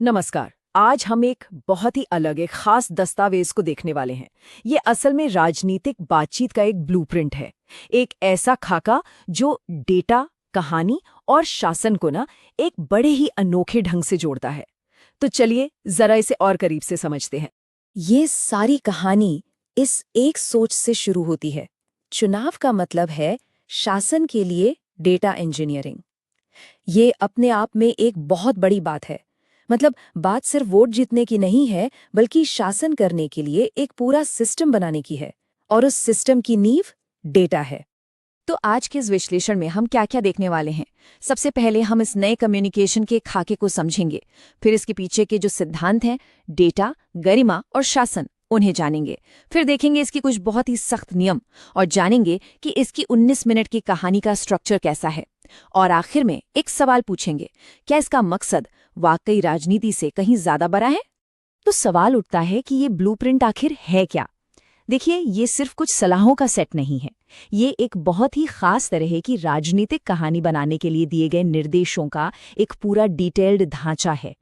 नमस्कार। आज हम एक बहुत ही अलग एक खास दस्तावेज को देखने वाले हैं। ये असल में राजनीतिक बातचीत का एक ब्लूप्रिंट है। एक ऐसा खाका जो डेटा, कहानी और शासन को एक बड़े ही अनोखे ढंग से जोड़ता है। तो चलिए जरा इसे और करीब से समझते हैं। ये सारी कहानी इस एक सोच से शुरू होती है। चुनाव का मतलब है शासन के लिए डेटा इंजीनियरिंग। ये अपने आप में एक बहुत बड़ी बात है। मतलब बात सिर्फ वोट जीतने की नहीं है, बल्कि शासन करने के लिए एक पूरा सिस्टम बनाने की है। और उस सिस्टम की नींव डेटा है। तो आज के इस विश्लेषण में हम क्या क्या देखने वाले हैं। सबसे पहले हम इस नए कम्युनिकेशन के खाके को समझेंगे। फिर इसके पीछे के जो सिद्धांत हैं, डेटा, गरिमा और शासन, उन्हें जानेंगे। फिर देखेंगे इसकी कुछ बहुत ही सख्त नियम और जानेंगे कि इसकी 19 मिनट की कहानी का स्ट्रक्चर कैसा है। और आखिर में एक सवाल पूछेंगे, क्या इसका मकसद वाकई राजनीति से कहीं ज्यादा बड़ा है? तो सवाल उठता है कि ये ब्लूप्रिंट आखिर है क्या। देखिए, ये सिर्फ कुछ सलाहों का सेट नहीं है। ये एक बहुत ही खास तरह की राजनीतिक कहानी बनाने के लिए दिए गए निर्देशों का एक पूरा डिटेल्ड ढांचा है।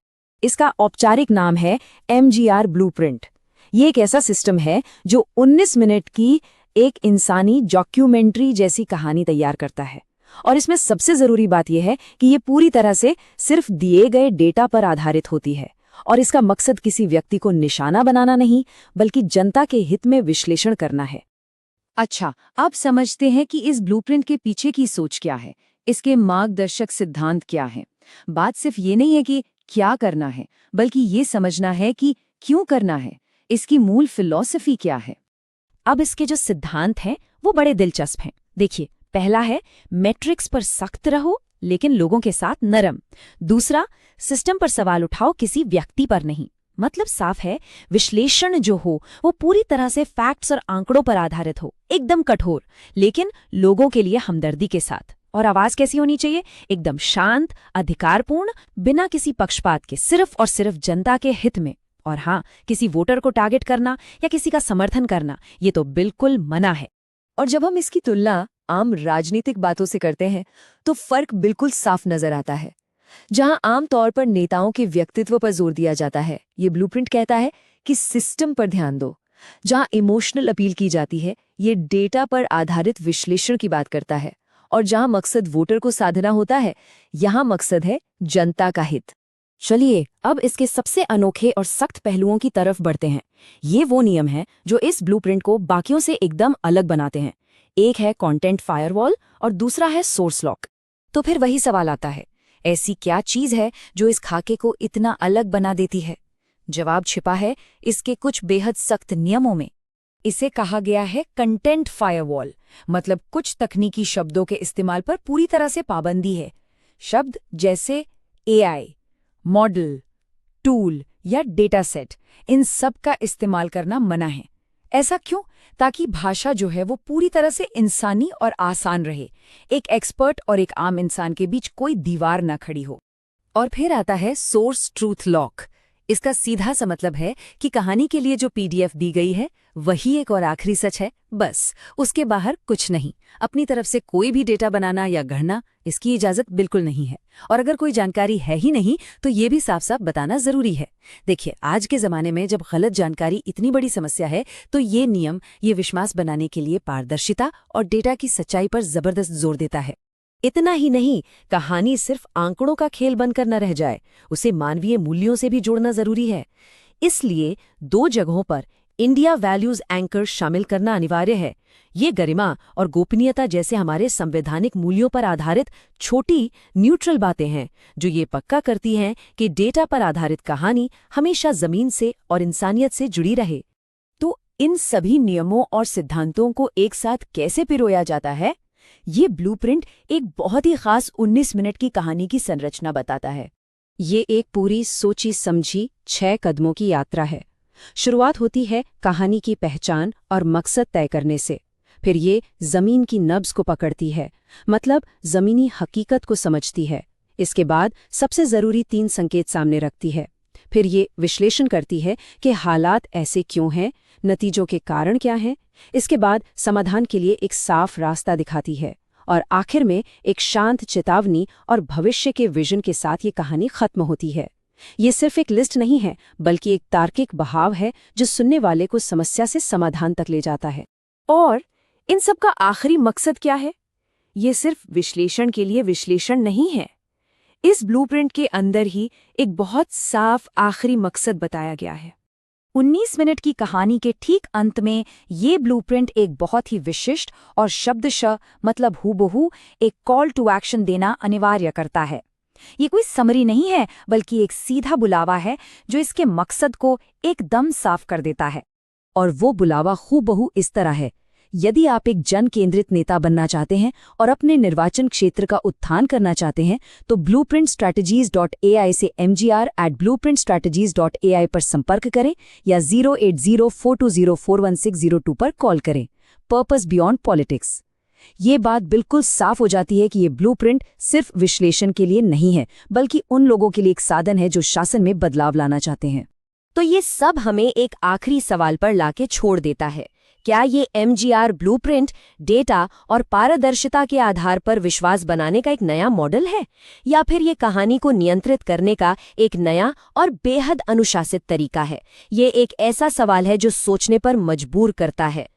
इसका औपचारिक नाम है MGR ब्लूप्रिंट। ये एक ऐसा सिस्टम है जो 19 मिनट की एक इंसानी डॉक्यूमेंट्री जैसी कहानी तैयार करता है। और इसमें सबसे जरूरी बात यह है कि ये पूरी तरह से सिर्फ दिए गए डेटा पर आधारित होती है। और इसका मकसद किसी व्यक्ति को निशाना बनाना नहीं, बल्कि जनता के हित में विश्लेषण करना है। अच्छा, अब समझते हैं कि इस ब्लूप्रिंट के पीछे की सोच क्या है, इसके मार्गदर्शक सिद्धांत क्या हैं। बात सिर्फ ये नहीं है कि क्या करना है, बल्कि ये समझना है कि क्यों करना है, इसकी मूल फिलॉसफी क्या है। अब इसके जो सिद्धांत हैं वो बड़े दिलचस्प हैं। देखिए, पहला है मैट्रिक्स पर सख्त रहो लेकिन लोगों के साथ नरम। दूसरा, सिस्टम पर सवाल उठाओ, किसी व्यक्ति पर नहीं। मतलब साफ है, विश्लेषण जो हो वो पूरी तरह से फैक्ट्स और आंकड़ों पर आधारित हो, एकदम कठोर, लेकिन लोगों के लिए हमदर्दी के साथ। और आवाज कैसी होनी चाहिए? एकदम शांत, अधिकारपूर्ण, बिना किसी पक्षपात के, सिर्फ और सिर्फ जनता के हित में। और हाँ, किसी वोटर को टारगेट करना या किसी का समर्थन करना, ये तो बिल्कुल मना है। और जब हम इसकी तुलना आम राजनीतिक बातों से करते हैं तो फर्क बिल्कुल साफ नजर आता है। जहां आम तौर पर नेताओं के व्यक्तित्व पर जोर दिया जाता है, ये ब्लूप्रिंट कहता है कि सिस्टम पर ध्यान दो। जहां इमोशनल अपील की जाती है, ये डेटा पर आधारित विश्लेषण की बात करता है। और जहां मकसद वोटर को साधना होता है, यहां मकसद है जनता का हित। चलिए अब इसके सबसे अनोखे और सख्त पहलुओं की तरफ बढ़ते हैं। ये वो नियम हैं जो इस ब्लूप्रिंट को बाकियों से एकदम अलग बनाते हैं। एक है कंटेंट फायरवॉल और दूसरा है सोर्स लॉक। तो फिर वही सवाल आता है, ऐसी क्या चीज है जो इस खाके को इतना अलग बना देती है? जवाब छिपा है इसके कुछ बेहद सख्त नियमों में। इसे कहा गया है कंटेंट फायरवॉल। मतलब कुछ तकनीकी शब्दों के इस्तेमाल पर पूरी तरह से पाबंदी है। शब्द जैसे AI, मॉडल, टूल या डेटा सेट, इन सब का इस्तेमाल करना मना है। ऐसा क्यों? ताकि भाषा जो है वो पूरी तरह से इंसानी और आसान रहे, एक एक्सपर्ट और एक आम इंसान के बीच कोई दीवार ना खड़ी हो। और फिर आता है सोर्स ट्रूथ लॉक। इसका सीधा सा मतलब है कि कहानी के लिए जो PDF दी गई है वही एक और आखिरी सच है, बस, उसके बाहर कुछ नहीं। अपनी तरफ से कोई भी डेटा बनाना या गढ़ना, इसकी इजाजत बिल्कुल नहीं है। और अगर कोई जानकारी है ही नहीं तो ये भी साफ साफ बताना जरूरी है। देखिए, आज के जमाने में जब गलत जानकारी इतनी बड़ी समस्या है, तो ये नियम ये विश्वास बनाने के लिए पारदर्शिता और डेटा की सच्चाई पर जबरदस्त जोर देता है। इतना ही नहीं, कहानी सिर्फ आंकड़ों का खेल बनकर न रह जाए, उसे मानवीय मूल्यों से भी जोड़ना जरूरी है। इसलिए 2 जगहों पर इंडिया वैल्यूज एंकर शामिल करना अनिवार्य है। ये गरिमा और गोपनीयता जैसे हमारे संवैधानिक मूल्यों पर आधारित छोटी न्यूट्रल बातें हैं, जो ये पक्का करती हैं कि डेटा पर आधारित कहानी हमेशा जमीन से और इंसानियत से जुड़ी रहे। तो इन सभी नियमों और सिद्धांतों को एक साथ कैसे पिरोया जाता है? ये ब्लूप्रिंट एक बहुत ही खास 19 मिनट की कहानी की संरचना बताता है। ये एक पूरी सोची समझी 6 कदमों की यात्रा है। शुरुआत होती है कहानी की पहचान और मकसद तय करने से। फिर ये जमीन की नब्ज को पकड़ती है, मतलब जमीनी हकीकत को समझती है। इसके बाद सबसे जरूरी 3 संकेत सामने रखती है। फिर ये विश्लेषण करती है कि हालात ऐसे क्यों हैं, नतीजों के कारण क्या हैं। इसके बाद समाधान के लिए एक साफ रास्ता दिखाती है। और आखिर में एक शांत चेतावनी और भविष्य के विजन के साथ ये कहानी खत्म होती है। ये सिर्फ एक लिस्ट नहीं है, बल्कि एक तार्किक बहाव है जो सुनने वाले को समस्या से समाधान तक ले जाता है। और इन सब का आखिरी मकसद क्या है? ये सिर्फ विश्लेषण के लिए विश्लेषण नहीं है। इस ब्लूप्रिंट के अंदर ही एक बहुत साफ आखिरी मकसद बताया गया है। 19 मिनट की कहानी के ठीक अंत में ये ब्लूप्रिंट एक बहुत ही विशिष्ट और शब्दशः मतलब हूबहू एक कॉल टू एक्शन देना अनिवार्य करता है। ये कोई समरी नहीं है, बल्कि एक सीधा बुलावा है जो इसके मकसद को एकदम साफ कर देता है। और वो बुलावा हूबहू इस तरह है, यदि आप एक जन केंद्रित नेता बनना चाहते हैं और अपने निर्वाचन क्षेत्र का उत्थान करना चाहते हैं तो blueprintstrategies.ai से mgr@blueprintstrategies.ai पर संपर्क करें या 08042041602 पर कॉल करें। Purpose beyond politics. ये बात बिल्कुल साफ हो जाती है कि ये ब्लूप्रिंट सिर्फ विश्लेषण के लिए नहीं है, बल्कि उन लोगों के लिए एक साधन है जो शासन में बदलाव लाना चाहते हैं। तो ये सब हमें एक आखिरी सवाल पर लाके छोड़ देता है, क्या ये MGR ब्लूप्रिंट डेटा और पारदर्शिता के आधार पर विश्वास बनाने का एक नया मॉडल है, या फिर ये कहानी को नियंत्रित करने का एक नया और बेहद अनुशासित तरीका है? ये एक ऐसा सवाल है जो सोचने पर मजबूर करता है।